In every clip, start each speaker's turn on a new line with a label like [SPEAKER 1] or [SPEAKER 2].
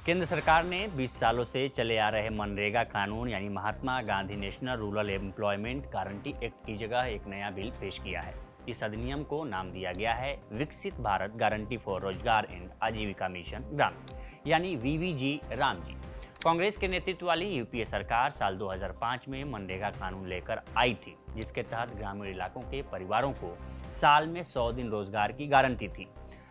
[SPEAKER 1] केंद्र सरकार ने 20 सालों से चले आ रहे मनरेगा कानून यानी Mahatma Gandhi national rural employment guarantee act की जगह एक नया बिल पेश किया है। इस अधिनियम को नाम दिया गया है विकसित भारत गारंटी फॉर रोजगार एंड आजीविका मिशन ग्राम यानी वीवीजी राम जी। कांग्रेस के नेतृत्व वाली यूपीए सरकार साल 2005 में मनरेगा कानून लेकर आई थी, जिसके तहत ग्रामीण इलाकों के परिवारों को साल में 100 दिन रोजगार की गारंटी थी।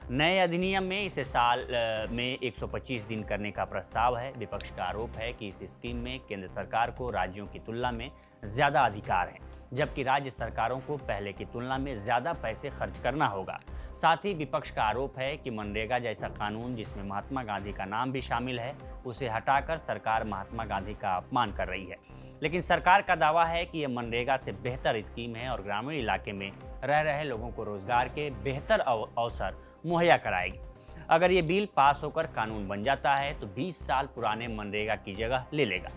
[SPEAKER 1] नए अधिनियम में इसे साल में 125 दिन करने का प्रस्ताव है। विपक्ष का आरोप है कि इस स्कीम में केंद्र सरकार को राज्यों की तुलना में ज़्यादा अधिकार हैं, जबकि राज्य सरकारों को पहले की तुलना में ज़्यादा पैसे खर्च करना होगा। साथ ही विपक्ष का आरोप है कि मनरेगा जैसा कानून जिसमें महात्मा गांधी का नाम भी शामिल है, उसे हटाकर सरकार महात्मा गांधी का अपमान कर रही है। लेकिन सरकार का दावा है कि यह मनरेगा से बेहतर स्कीम है और ग्रामीण इलाके में रह रहे लोगों को रोजगार के बेहतर अवसर मुहैया कराएगी। अगर ये बिल पास होकर कानून बन जाता है तो 20 साल पुराने मनरेगा की जगह ले लेगा।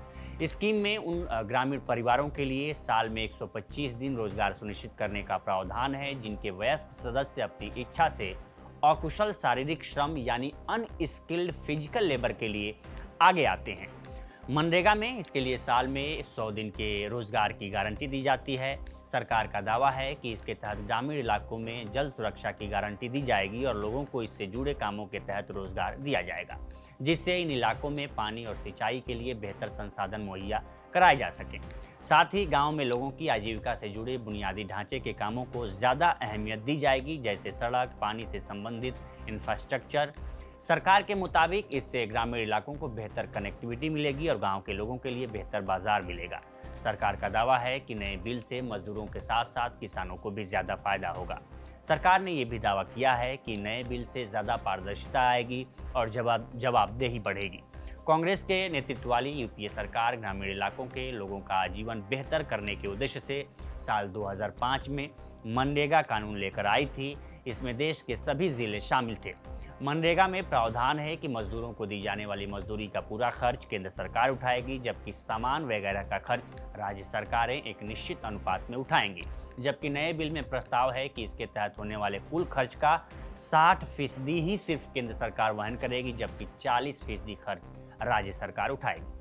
[SPEAKER 1] स्कीम में उन ग्रामीण परिवारों के लिए साल में 125 दिन रोजगार सुनिश्चित करने का प्रावधान है जिनके वयस्क सदस्य अपनी इच्छा से अकुशल शारीरिक श्रम यानी अनस्किल्ड फिजिकल लेबर के लिए आगे आते हैं। मनरेगा में इसके लिए साल में 100 दिन के रोजगार की गारंटी दी जाती है। सरकार का दावा है कि इसके तहत ग्रामीण इलाकों में जल सुरक्षा की गारंटी दी जाएगी और लोगों को इससे जुड़े कामों के तहत रोजगार दिया जाएगा, जिससे इन इलाकों में पानी और सिंचाई के लिए बेहतर संसाधन मुहैया कराए जा सकें। साथ ही गांव में लोगों की आजीविका से जुड़े बुनियादी ढांचे के कामों को ज़्यादा अहमियत दी जाएगी, जैसे सड़क, पानी से संबंधित इंफ्रास्ट्रक्चर। सरकार के मुताबिक इससे ग्रामीण इलाकों को बेहतर कनेक्टिविटी मिलेगी और गांव के लोगों के लिए बेहतर बाजार मिलेगा। सरकार का दावा है कि नए बिल से मजदूरों के साथ साथ किसानों को भी ज़्यादा फायदा होगा। सरकार ने यह भी दावा किया है कि नए बिल से ज़्यादा पारदर्शिता आएगी और जवाबदेही बढ़ेगी। कांग्रेस के नेतृत्व वाली यूपीए सरकार ग्रामीण इलाकों के लोगों का जीवन बेहतर करने के उद्देश्य से साल 2005 में मनरेगा कानून लेकर आई थी। इसमें देश के सभी जिले शामिल थे। मनरेगा में प्रावधान है कि मजदूरों को दी जाने वाली मजदूरी का पूरा खर्च केंद्र सरकार उठाएगी, जबकि सामान वगैरह का खर्च राज्य सरकारें एक निश्चित अनुपात में उठाएंगी। जबकि नए बिल में प्रस्ताव है कि इसके तहत होने वाले कुल खर्च का 60% ही सिर्फ केंद्र सरकार वहन करेगी, जबकि 40% खर्च राज्य सरकार उठाएगी।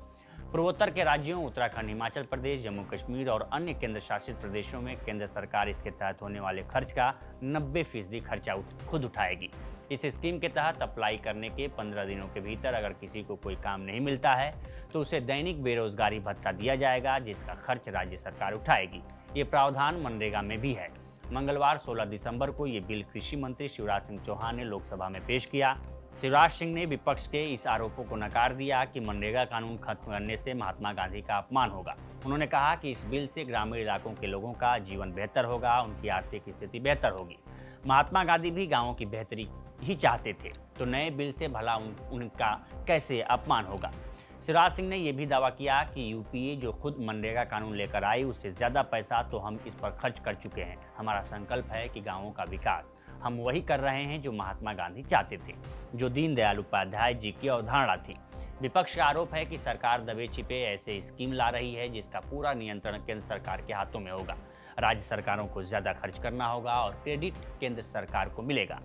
[SPEAKER 1] पूर्वोत्तर के राज्यों उत्तराखंड, हिमाचल प्रदेश, जम्मू कश्मीर और अन्य केंद्र शासित प्रदेशों में केंद्र सरकार इसके तहत होने वाले खर्च का 90% खर्चा खुद उठाएगी। इस स्कीम के तहत अप्लाई करने के 15 दिनों के भीतर अगर किसी को कोई काम नहीं मिलता है तो उसे दैनिक बेरोजगारी भत्ता दिया जाएगा, जिसका खर्च राज्य सरकार उठाएगी। ये प्रावधान मनरेगा में भी है। मंगलवार 16 दिसंबर को ये बिल कृषि मंत्री शिवराज सिंह चौहान ने लोकसभा में पेश किया। शिवराज सिंह ने विपक्ष के इस आरोपों को नकार दिया कि मनरेगा कानून खत्म करने से महात्मा गांधी का अपमान होगा। उन्होंने कहा कि इस बिल से ग्रामीण इलाकों के लोगों का जीवन बेहतर होगा, उनकी आर्थिक स्थिति बेहतर होगी। महात्मा गांधी भी गांवों की बेहतरी ही चाहते थे, तो नए बिल से भला उनका कैसे अपमान होगा। शिवराज सिंह ने यह भी दावा किया कि यूपीए जो खुद मनरेगा कानून लेकर आई उससे ज़्यादा पैसा तो हम इस पर खर्च कर चुके हैं। हमारा संकल्प है कि गांवों का विकास हम वही कर रहे हैं जो महात्मा गांधी चाहते थे, जो दीनदयाल उपाध्याय जी की अवधारणा थी। विपक्ष का आरोप है कि सरकार दबे छिपे ऐसे स्कीम ला रही है जिसका पूरा नियंत्रण केंद्र सरकार के हाथों में होगा। राज्य सरकारों को ज़्यादा खर्च करना होगा और क्रेडिट केंद्र सरकार को मिलेगा।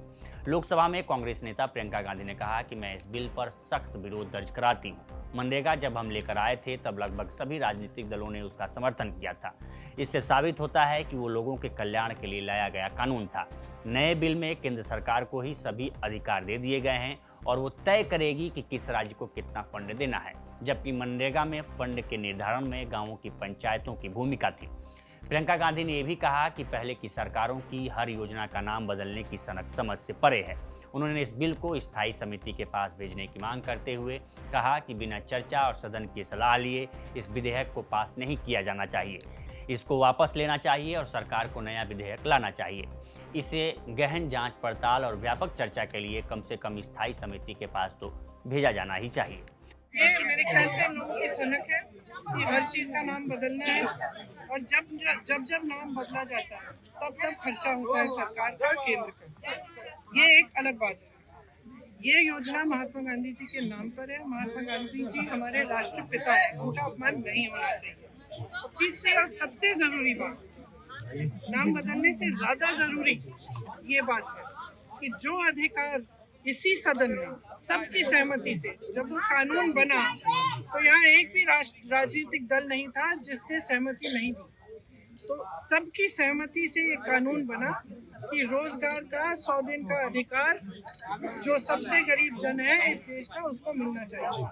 [SPEAKER 1] लोकसभा में कांग्रेस नेता प्रियंका गांधी ने कहा कि मैं इस बिल पर सख्त विरोध दर्ज कराती हूँ। मनरेगा जब हम लेकर आए थे तब लगभग सभी राजनीतिक दलों ने उसका समर्थन किया था। इससे साबित होता है कि वो लोगों के कल्याण के लिए लाया गया कानून था। नए बिल में केंद्र सरकार को ही सभी अधिकार दे दिए गए हैं और वो तय करेगी कि किस राज्य को कितना फंड देना है, जबकि मनरेगा में फंड के निर्धारण में गांवों की पंचायतों की भूमिका थी। प्रियंका गांधी ने यह भी कहा कि पहले की सरकारों की हर योजना का नाम बदलने की सनक समझ से परे है। उन्होंने इस बिल को स्थायी समिति के पास भेजने की मांग करते हुए कहा कि बिना चर्चा और सदन की सलाह लिए इस विधेयक को पास नहीं किया जाना चाहिए। इसको वापस लेना चाहिए और सरकार को नया विधेयक लाना चाहिए। इसे गहन जांच पड़ताल और व्यापक चर्चा के लिए कम से कम स्थायी समिति के पास तो भेजा जाना ही चाहिए।
[SPEAKER 2] ये मेरे ख्याल से हम लोगों की सनक है कि हर चीज का नाम बदलना है और जब नाम बदला जाता है तब खर्चा होता है सरकार का, केंद्र का। ये एक अलग बात है। ये योजना महात्मा गांधी जी के नाम पर है। महात्मा गांधी जी हमारे राष्ट्रपिता हैं, उनका अपमान नहीं होना चाहिए। तीसरी और सबसे जरूरी बात, नाम बदलने से ज्यादा जरूरी ये बात है कि जो अधिकार इसी सदन में सबकी सहमति से जब वो कानून बना तो यहाँ एक भी राजनीतिक दल नहीं था जिसने सहमति नहीं दी। तो सबकी सहमति से ये कानून बना कि रोजगार का 100 दिन का अधिकार जो सबसे गरीब जन है इस देश का उसको मिलना चाहिए।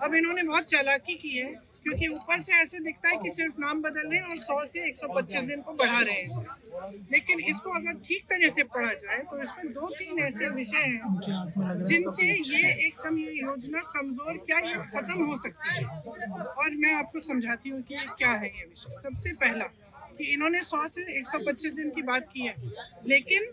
[SPEAKER 2] अब इन्होंने बहुत चालाकी की है क्योंकि ऊपर से ऐसे दिखता है कि सिर्फ नाम बदल रहे हैं और 100 से 125 दिन को बढ़ा रहे हैं, लेकिन इसको अगर ठीक तरह से पढ़ा जाए तो इसमें 2-3 ऐसे विषय हैं जिनसे ये एकदम ये योजना कमजोर क्या ये खत्म हो सकती है। और मैं आपको समझाती हूँ कि ये क्या है ये विषय। सबसे पहला कि इन्होंने 100 से 125 दिन की बात की है, लेकिन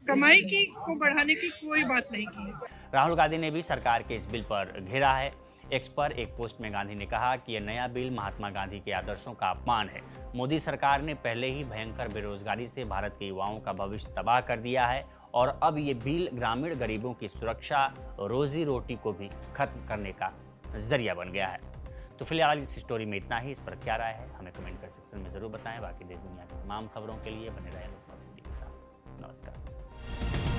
[SPEAKER 2] कमाई की को बढ़ाने की कोई बात नहीं की है।
[SPEAKER 1] राहुल गांधी ने भी सरकार के इस बिल पर घेरा है। एक्स पर एक पोस्ट में गांधी ने कहा कि यह नया बिल महात्मा गांधी के आदर्शों का अपमान है। मोदी सरकार ने पहले ही भयंकर बेरोजगारी से भारत के युवाओं का भविष्य तबाह कर दिया है और अब ये बिल ग्रामीण गरीबों की सुरक्षा, रोजी रोटी को भी खत्म करने का जरिया बन गया है। तो फिलहाल इस स्टोरी में इतना ही। इस पर क्या राय है हमें कमेंट कर सेक्शन में जरूर बताएं। बाकी देश दुनिया की तमाम खबरों के लिए बने रहें लोकमत टीवी के साथ। नमस्कार।